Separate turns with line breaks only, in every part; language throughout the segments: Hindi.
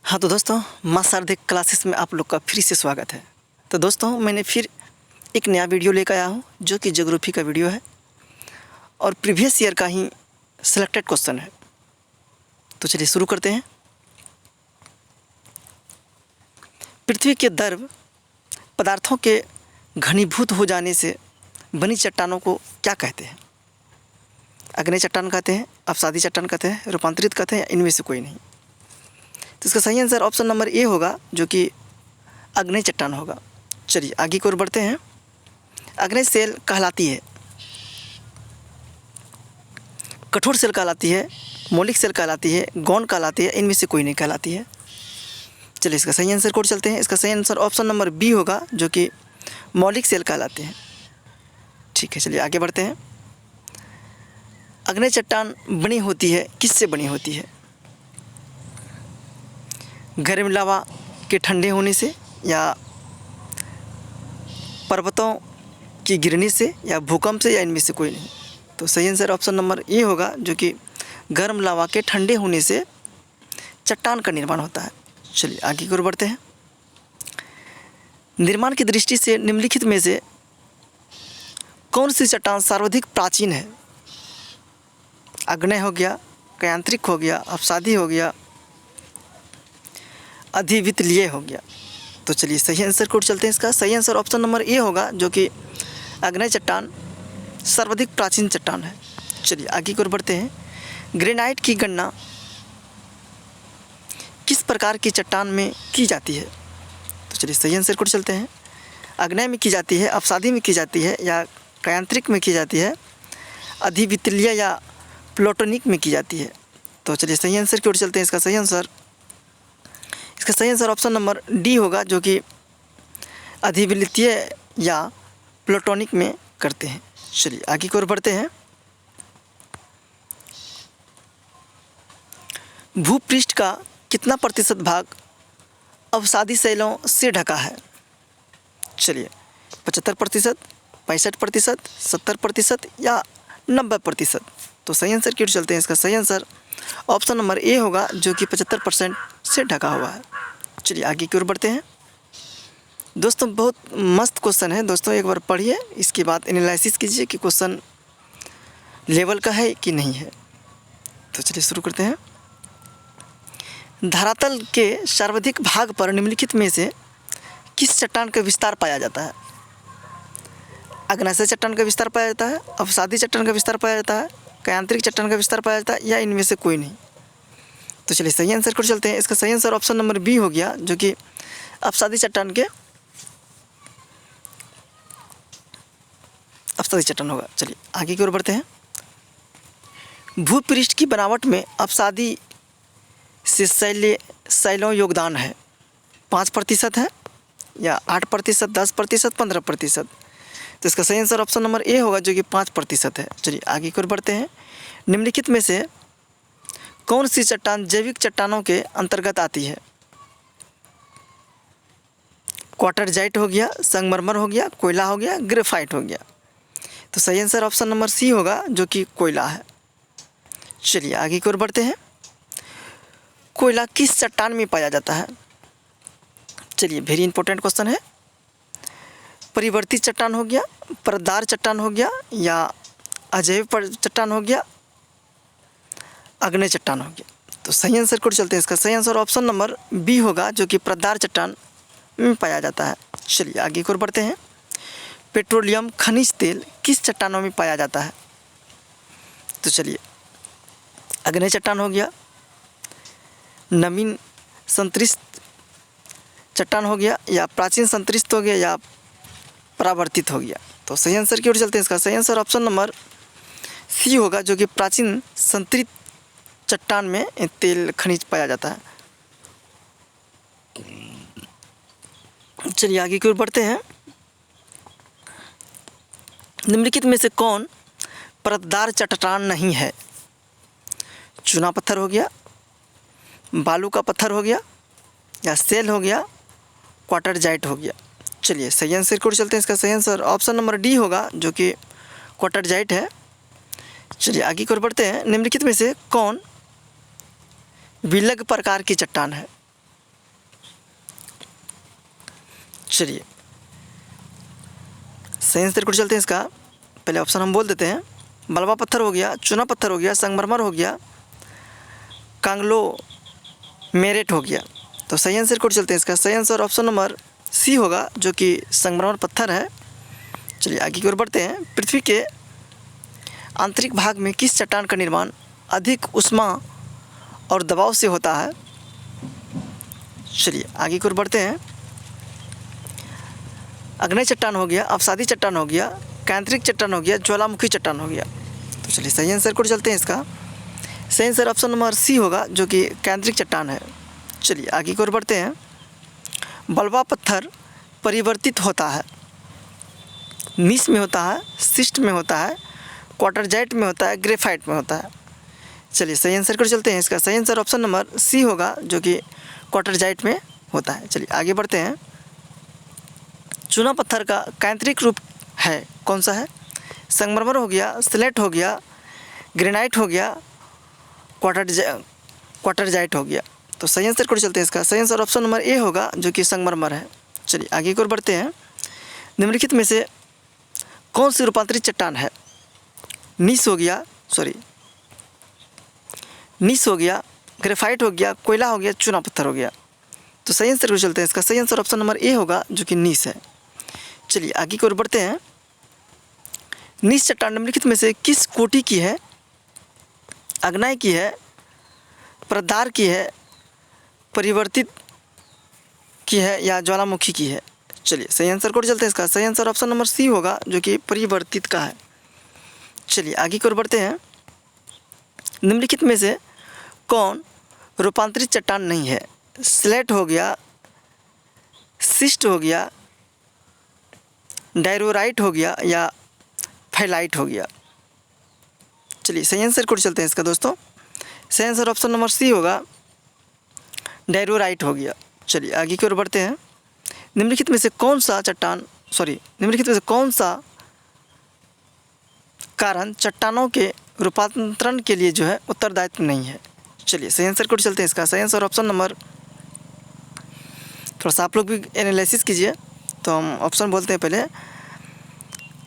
हाँ तो दोस्तों, माँ शारदिक क्लासेस में आप लोग का फिर से स्वागत है। तो दोस्तों, मैंने फिर एक नया वीडियो लेकर आया हूँ जो कि ज्योग्राफी का वीडियो है और प्रीवियस ईयर का ही सिलेक्टेड क्वेश्चन है। तो चलिए शुरू करते हैं। पृथ्वी के द्रव पदार्थों के घनीभूत हो जाने से बनी चट्टानों को क्या कहते हैं? अग्नेय चट्टान कहते हैं, अपसादी चट्टान कहते हैं, रूपांतरित कहते हैं, इनमें से कोई नहीं। तो इसका सही आंसर ऑप्शन नंबर ए होगा जो कि अग्नेय चट्टान होगा। चलिए आगे की ओर बढ़ते हैं। अग्नेय सेल कहलाती है, कठोर सेल कहलाती है, मौलिक सेल कहलाती है, गौण कहलाती है, इनमें से कोई नहीं कहलाती है। चलिए इसका सही आंसर कोड चलते हैं। इसका सही आंसर ऑप्शन नंबर बी होगा जो कि मौलिक सेल कहलाते हैं। ठीक है, चलिए आगे बढ़ते हैं। अग्नेय चट्टान बनी होती है, किससे बनी होती है? गर्म लावा के ठंडे होने से, या पर्वतों की गिरने से, या भूकंप से, या इनमें से कोई नहीं। तो सही आंसर ऑप्शन नंबर ए होगा जो कि गर्म लावा के ठंडे होने से चट्टान का निर्माण होता है। चलिए आगे की ओर बढ़ते हैं। निर्माण की दृष्टि से निम्नलिखित में से कौन सी चट्टान सर्वाधिक प्राचीन है? अग्नेय हो गया, कायांतरिक हो गया, अपसादी हो गया, अधिवितलीय हो गया। तो चलिए सही आंसर कोड चलते हैं। इसका सही आंसर ऑप्शन नंबर ए होगा जो कि अग्नेय चट्टान सर्वाधिक प्राचीन चट्टान है। चलिए आगे की ओर बढ़ते हैं। ग्रेनाइट की गणना किस प्रकार की चट्टान में की जाती है? तो चलिए सही आंसर कोड चलते हैं। अग्नेय में की जाती है, अपसादी में की जाती है, या कायांतरिक में की जाती है, अधिवितलीय या प्लूटोनिक में की जाती है। तो चलिए सही आंसर की ओर चलते हैं। इसका सही आंसर ऑप्शन नंबर डी होगा जो कि अधिवितलीय या प्लूटोनिक में करते हैं। चलिए आगे की ओर बढ़ते हैं। भूपृष्ठ का कितना प्रतिशत भाग अवसादी शैलों से ढका है? चलिए 75%, 65%, 70% या 90%। तो सही आंसर की ओर चलते हैं। इसका सही आंसर ऑप्शन नंबर ए होगा जो कि 75% से ढका हुआ है। चलिए आगे की ओर बढ़ते हैं। दोस्तों बहुत मस्त क्वेश्चन है दोस्तों, एक बार पढ़िए, इसके बाद एनालिसिस कीजिए कि क्वेश्चन लेवल का है कि नहीं है। तो चलिए शुरू करते हैं। धरातल के सर्वाधिक भाग पर निम्नलिखित में से किस चट्टान का विस्तार पाया जाता है? अग्नेय चट्टान का विस्तार पाया जाता है, अपसादी चट्टान का विस्तार पाया जाता है, कायांतरिक चट्टान का विस्तार पाया जाता है, या इनमें से कोई नहीं। तो चलिए सही आंसर को चलते हैं। इसका सही आंसर ऑप्शन नंबर बी हो गया जो कि अपसादी चट्टान होगा। चलिए आगे की ओर बढ़ते हैं। भूपृष्ठ की बनावट में अपसादी से शैलों योगदान है 5% है, या 8%, 10%, 15%। तो इसका सही आंसर ऑप्शन नंबर ए होगा जो कि 5% है। चलिए आगे की ओर बढ़ते हैं। निम्नलिखित में से कौन सी चट्टान जैविक चट्टानों के अंतर्गत आती है? क्वार्टरजाइट हो गया, संगमरमर हो गया, कोयला हो गया, ग्रेफाइट हो गया। तो सही आंसर ऑप्शन नंबर सी होगा जो कि कोयला है। चलिए आगे की ओर बढ़ते हैं। कोयला किस चट्टान में पाया जाता है? चलिए वेरी इंपॉर्टेंट क्वेश्चन है। परिवर्तित चट्टान हो गया, परतदार चट्टान हो गया, या अजैव चट्टान हो गया, अग्नेय चट्टान हो गया। तो सही आंसर को चलते हैं। इसका सही आंसर ऑप्शन नंबर बी होगा जो कि परतदार चट्टान में पाया जाता है। चलिए आगे की ओर बढ़ते हैं। पेट्रोलियम खनिज तेल किस चट्टानों में पाया जाता है? तो चलिए अग्नेय चट्टान हो गया, नवीन संतृष्ट चट्टान हो गया, या प्राचीन संतृष्ट हो गया, या परावर्तित हो गया। तो सही आंसर की ओर चलते हैं। इसका सही आंसर ऑप्शन नंबर सी होगा जो कि प्राचीन संतृप्त चट्टान में तेल खनिज पाया जाता है। चलिए आगे की ओर बढ़ते हैं। निम्नलिखित में से कौन परतदार चट्टान नहीं है? चूना पत्थर हो गया, बालू का पत्थर हो गया, या सेल हो गया, क्वार्टरजाइट हो गया। चलिए सही आंसर की ओर चलते हैं। इसका सही आंसर ऑप्शन नंबर डी होगा जो कि क्वार्टरजाइट है। चलिए आगे की ओर बढ़ते हैं। निम्नलिखित में से कौन विलग प्रकार की चट्टान है? चलिए सही आंसर को चलते हैं इसका। पहले ऑप्शन हम बोल देते हैं। बलवा पत्थर हो गया, चूना पत्थर हो गया, संगमरमर हो गया, कांग्लोमेरेट हो गया। तो सही आंसर को चलते हैं इसका। सही आंसर ऑप्शन नंबर सी होगा, जो कि संगमरमर पत्थर है। चलिए आगे की ओर बढ़ते हैं। पृथ्वी के आंतरिक भाग में किस चट्टान का निर्माण अधिक ऊष्मा और दबाव से होता है? चलिए आगे की ओर बढ़ते हैं। अग्नेय चट्टान हो गया, अवसादी चट्टान हो गया, कैंद्रिक चट्टान हो गया, ज्वालामुखी चट्टान हो गया। तो चलिए सही आंसर को चलते हैं इसका। सही आंसर ऑप्शन नंबर सी होगा, जो कि कैंद्रिक चट्टान है। चलिए आगे की ओर बढ़ते हैं। बलवा पत्थर परिवर्तित होता है, नीस में होता है, सिस्ट में होता है, क्वार्टरजाइट में होता है, ग्रेफाइट में होता है। चलिए सही आंसर को चलते हैं इसका। सही आंसर ऑप्शन नंबर सी होगा, जो कि क्वार्टरजाइट में होता है। चलिए आगे बढ़ते हैं। चूना पत्थर का कैंद्रिक रूप है कौन सा है? संगमरमर हो गया, स्लेट हो गया, ग्रेनाइट हो गया, क्वार्टरजाइट हो गया। तो सही आंसर को चलते हैं इसका। सही आंसर ऑप्शन नंबर ए होगा, जो कि संगमरमर है। चलिए आगे की ओर बढ़ते हैं। निम्नलिखित में से कौन सी रूपांतरित चट्टान है? नीस हो गया, ग्रेफाइट हो गया, कोयला हो गया, चूना पत्थर हो गया। तो सही आंसर को चलते हैं इसका। सही आंसर ऑप्शन नंबर ए होगा, जो कि नीस है। चलिए आगे की ओर बढ़ते हैं। नीस चट्टान निम्नलिखित में से किस कोटि की है? अग्नाय की है, प्रदार की है, परिवर्तित की है, या ज्वालामुखी की है? चलिए सही आंसर को चलते हैं इसका। सही आंसर ऑप्शन नंबर सी होगा, जो कि परिवर्तित का है। चलिए आगे की ओर बढ़ते हैं। निम्नलिखित में से कौन रूपांतरित चट्टान नहीं है? स्लेट हो गया, सिस्ट हो गया, डायरोराइट हो गया, या फाइलाइट हो गया? चलिए सही आंसर को चलते हैं इसका दोस्तों। सही आंसर ऑप्शन नंबर सी होगा, डायरोराइट हो गया। चलिए आगे की ओर बढ़ते हैं। निम्नलिखित में से कौन सा कारण चट्टानों के रूपांतरण के लिए जो है उत्तरदायित्व नहीं है? चलिए सही आंसर को चलते हैं इसका। सही आंसर ऑप्शन नंबर, थोड़ा सा आप लोग भी एनालिसिस कीजिए। तो हम ऑप्शन बोलते हैं पहले।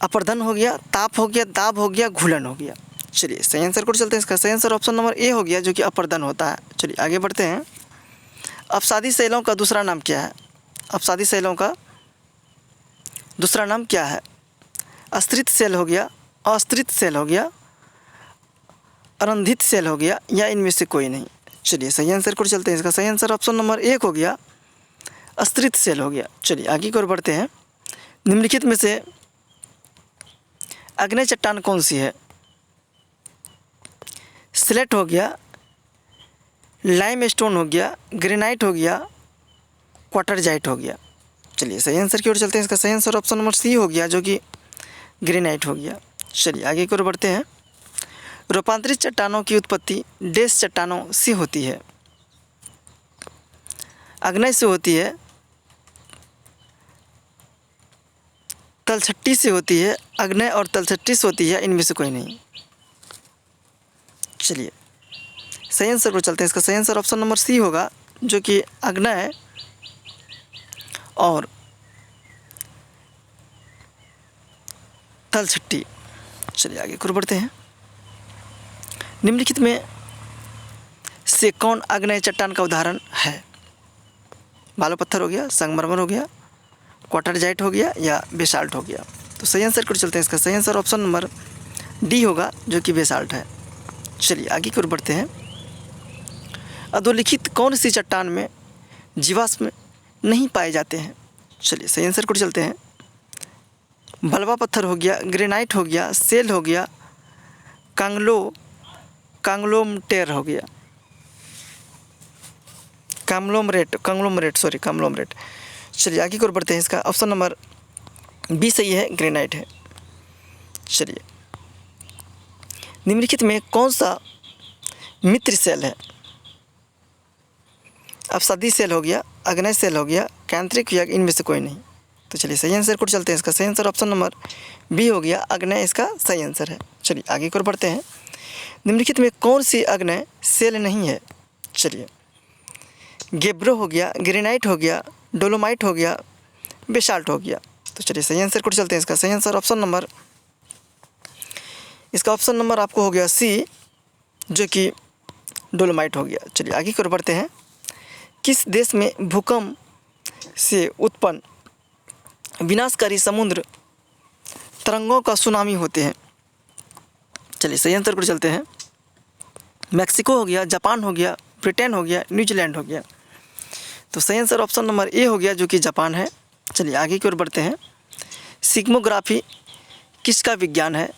अपर्दन हो गया, ताप हो गया, दाब हो गया, घुलन हो गया। चलिए सही आंसर को चलते हैं इसका। सही आंसर ऑप्शन नंबर ए हो गया, जो कि अपर्दन होता है। चलिए आगे बढ़ते हैं। अपसादी शैलों का दूसरा नाम क्या है? अपसादी शैलों का दूसरा नाम क्या है? अस्त्रित शैल हो गया, अस्त्रित शैल हो गया, अरंधित शैल हो गया, या इनमें से कोई नहीं? चलिए सही आंसर को चलते हैं इसका। सही आंसर ऑप्शन नंबर एक हो गया, अस्त्रित शैल हो गया। चलिए आगे की ओर बढ़ते हैं। निम्नलिखित में से अग्नेय चट्टान कौन सी है? स्लेट हो गया, लाइमस्टोन हो गया, ग्रेनाइट हो गया, क्वार्टरजाइट हो गया? चलिए सही आंसर की ओर चलते हैं इसका। सही आंसर ऑप्शन नंबर सी हो गया, जो कि ग्रेनाइट हो गया। चलिए आगे की ओर बढ़ते हैं। रूपांतरित चट्टानों की उत्पत्ति डैश चट्टानों से होती है? अग्नेय से होती है, तलछट्टी से होती है, अग्नेय और तलछट्टी से होती है, इनमें से कोई नहीं? चलिए सही आंसर को चलते हैं इसका। सही आंसर ऑप्शन नंबर सी होगा, जो कि अग्नेय और तलछट्टी। चलिए आगे की ओर बढ़ते हैं। निम्नलिखित में से कौन आग्नेय चट्टान का उदाहरण है? बालू पत्थर हो गया, संगमरमर हो गया, क्वार्टरजाइट हो गया, या बेसाल्ट हो गया? तो सही आंसर को चलते हैं इसका। सही आंसर ऑप्शन नंबर डी होगा, जो कि बेसाल्ट है। चलिए आगे की ओर बढ़ते हैं। अधोलिखित कौन सी चट्टान में जीवाश्म नहीं पाए जाते हैं? चलिए सही आंसर को चलते हैं। बलवा पत्थर हो गया, ग्रेनाइट हो गया, सेल हो गया, कांग्लोमरेट हो गया, कांग्लोमरेट। चलिए आगे की ओर बढ़ते हैं। इसका ऑप्शन नंबर बी सही है, ग्रेनाइट है। चलिए निम्नलिखित में कौन सा मित्र सेल है? अपसादी सेल हो गया, अग्नेय सेल हो गया, कैंद्रिक या इनमें से कोई नहीं? तो चलिए सही आंसर को चलते हैं इसका। सही आंसर ऑप्शन नंबर बी हो गया, अग्नेय इसका सही आंसर है। चलिए आगे की ओर बढ़ते हैं। निम्नलिखित में कौन सी अग्नेय सेल नहीं है? चलिए गेब्रो हो गया, ग्रेनाइट हो गया, डोलोमाइट हो गया, बेसाल्ट हो गया। तो चलिए सही आंसर को चलते हैं। इसका सही आंसर ऑप्शन नंबर आपको हो गया सी, जो कि डोलोमाइट हो गया। चलिए आगे की ओर बढ़ते हैं। किस देश में भूकंप से उत्पन्न विनाशकारी समुद्र तरंगों का सुनामी होते हैं? चलिए सही आंसर को चलते हैं। मैक्सिको हो गया, जापान हो गया, ब्रिटेन हो गया, न्यूजीलैंड हो गया। तो सही आंसर ऑप्शन नंबर ए हो गया, जो कि जापान है। चलिए आगे की ओर बढ़ते हैं। सिग्मोग्राफी किसका विज्ञान है,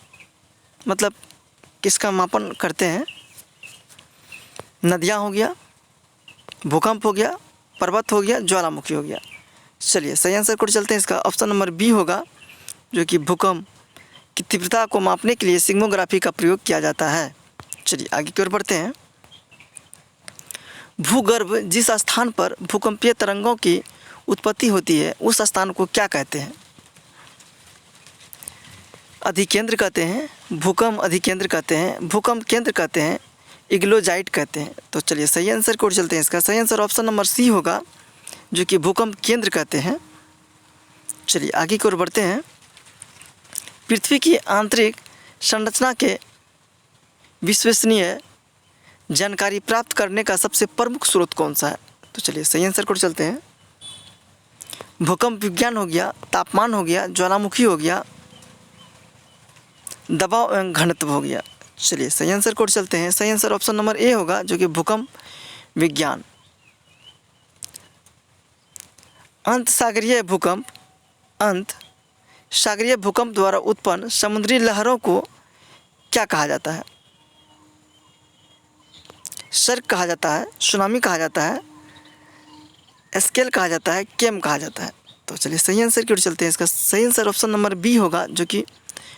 मतलब किसका मापन करते हैं? नदियाँ हो गया, भूकंप हो गया, पर्वत हो गया, ज्वालामुखी हो गया। चलिए सही आंसर को चलते हैं। इसका ऑप्शन नंबर बी होगा, जो कि भूकंप की तीव्रता को मापने के लिए सिग्मोग्राफी का प्रयोग किया जाता है। चलिए आगे की ओर बढ़ते हैं। भूगर्भ जिस स्थान पर भूकंपीय तरंगों की उत्पत्ति होती है उस स्थान को क्या कहते हैं? अधिकेंद्र कहते हैं, भूकंप अधिकेंद्र कहते हैं, भूकंप केंद्र कहते हैं, इग्लोजाइट कहते हैं। तो चलिए सही आंसर को चलते हैं। इसका सही आंसर ऑप्शन नंबर सी होगा, जो कि भूकंप केंद्र कहते हैं। चलिए आगे की ओर बढ़ते हैं। पृथ्वी की आंतरिक संरचना के विश्वसनीय जानकारी प्राप्त करने का सबसे प्रमुख स्रोत कौन सा है? तो चलिए सही आंसर को चलते हैं। भूकंप विज्ञान हो गया, तापमान हो गया, ज्वालामुखी हो गया, दबाव एवं घनत्व हो गया। चलिए सही आंसर को चलते हैं। सही आंसर ऑप्शन नंबर ए होगा, जो कि भूकंप विज्ञान। अंत सागरीय भूकंप द्वारा उत्पन्न समुद्री लहरों को क्या कहा जाता है? सर्क कहा जाता है, सुनामी कहा जाता है, स्केल कहा जाता है, केम कहा जाता है। तो चलिए सही आंसर की ओर चलते हैं। इसका सही आंसर ऑप्शन नंबर बी होगा, जो कि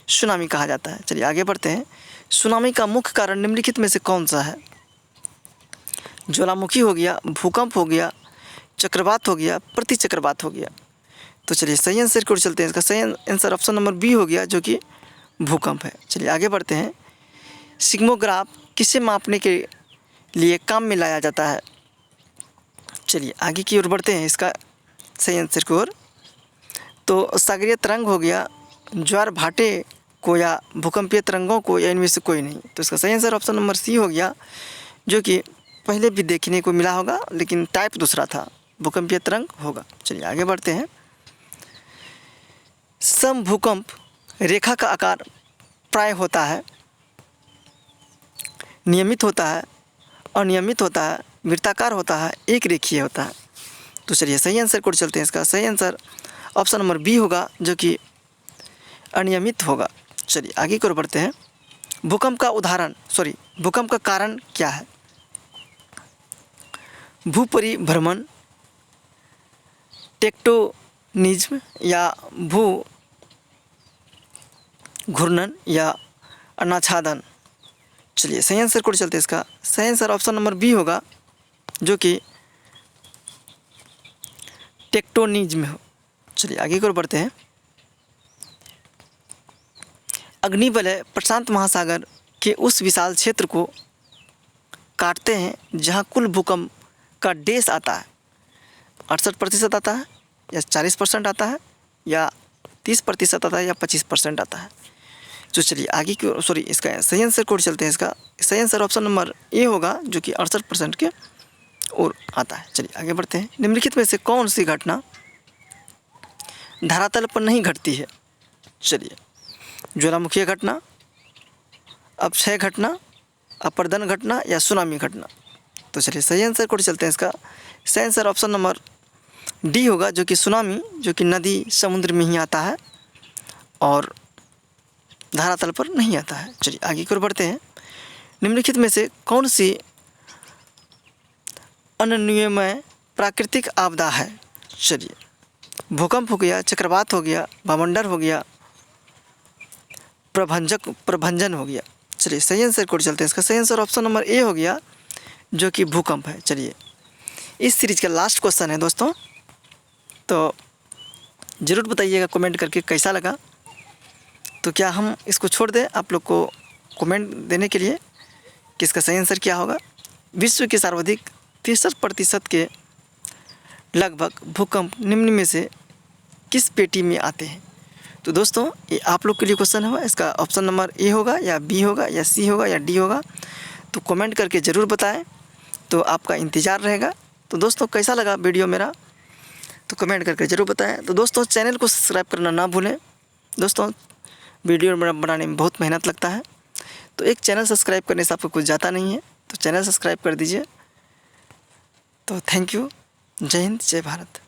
सुनामी कहा जाता है। चलिए आगे बढ़ते हैं। सुनामी का मुख्य कारण निम्नलिखित में से कौन सा है? ज्वालामुखी हो गया, भूकंप हो गया, चक्रवात हो गया, प्रतिचक्रवात हो गया। तो चलिए सही आंसर की ओर चलते हैं। इसका सही आंसर ऑप्शन नंबर बी हो गया, जो कि भूकंप है। चलिए आगे बढ़ते हैं। सिग्मोग्राफ किसे मापने के लिए काम में लाया जाता है? चलिए आगे की ओर बढ़ते हैं। इसका सही आंसर की ओर। तो सागरीय तरंग हो गया, ज्वार भाटे को या भूकंपीय तरंगों को, या इनमें से कोई नहीं। तो इसका सही आंसर ऑप्शन नंबर सी हो गया, जो कि पहले भी देखने को मिला होगा, लेकिन टाइप दूसरा था, भूकंपीय तरंग होगा। चलिए आगे बढ़ते हैं। समभूकंप रेखा का आकार प्राय होता है, नियमित होता है, अनियमित होता है, वृत्ताकार होता है, एक रेखीय होता है। तो चलिए सही आंसर को चलते हैं। इसका सही आंसर ऑप्शन नंबर बी होगा, जो कि अनियमित होगा। चलिए आगे की ओर बढ़ते हैं। भूकंप का कारण क्या है? भूपरिभ्रमण, टेक्टोनिज्म, या भू घूर्णन, या अनाच्छादन। चलिए सही आंसर को चलते हैं। इसका सही आंसर ऑप्शन नंबर बी होगा, जो कि टेक्टोनिज्म हो। चलिए आगे की ओर बढ़ते हैं। अग्निवलय प्रशांत महासागर के उस विशाल क्षेत्र को काटते हैं जहां कुल भूकंप का डेस आता है। 68% आता है, या 40% आता है, या 30% आता है, या 25% आता है। तो चलिए आगे की इसका सही आंसर कोड चलते हैं। इसका सही आंसर ऑप्शन नंबर ए होगा, जो कि 68% के ओर आता है। चलिए आगे बढ़ते हैं। निम्नलिखित में से कौन सी घटना धरातल पर नहीं घटती है? चलिए, ज्वालामुखीय घटना, अपक्षय घटना, अपर्दन घटना, या सुनामी घटना। तो चलिए सही आंसर कोड चलते हैं। इसका सही आंसर ऑप्शन नंबर डी होगा, जो कि सुनामी, जो कि नदी समुद्र में ही आता है और धरातल पर नहीं आता है। चलिए आगे की ओर बढ़ते हैं। निम्नलिखित में से कौन सी अनियमय प्राकृतिक आपदा है? चलिए, भूकंप हो गया, चक्रवात हो गया, वायुमंडल हो गया, प्रभंजन हो गया। चलिए सही आंसर कोड चलते हैं। इसका सही आंसर ऑप्शन नंबर ए हो गया, जो कि भूकंप है। चलिए, इस सीरीज का लास्ट क्वेश्चन है दोस्तों, तो ज़रूर बताइएगा कमेंट करके कैसा लगा। तो क्या हम इसको छोड़ दें आप लोग को कमेंट देने के लिए कि इसका सही आंसर क्या होगा? विश्व के सर्वाधिक 63% के लगभग भूकंप निम्न में से किस पेटी में आते हैं? तो दोस्तों ये आप लोग के लिए क्वेश्चन है, इसका ऑप्शन नंबर ए होगा या बी होगा या सी होगा या डी होगा? तो कमेंट करके ज़रूर बताएं, तो आपका इंतज़ार रहेगा। तो दोस्तों कैसा लगा वीडियो मेरा, तो कमेंट करके ज़रूर बताएं। तो दोस्तों चैनल को सब्सक्राइब करना ना भूलें। दोस्तों वीडियो बनाने में बहुत मेहनत लगता है, तो एक चैनल सब्सक्राइब करने से आपको कुछ जाता नहीं है, तो चैनल सब्सक्राइब कर दीजिए। तो थैंक यू। जय हिंद, जय भारत।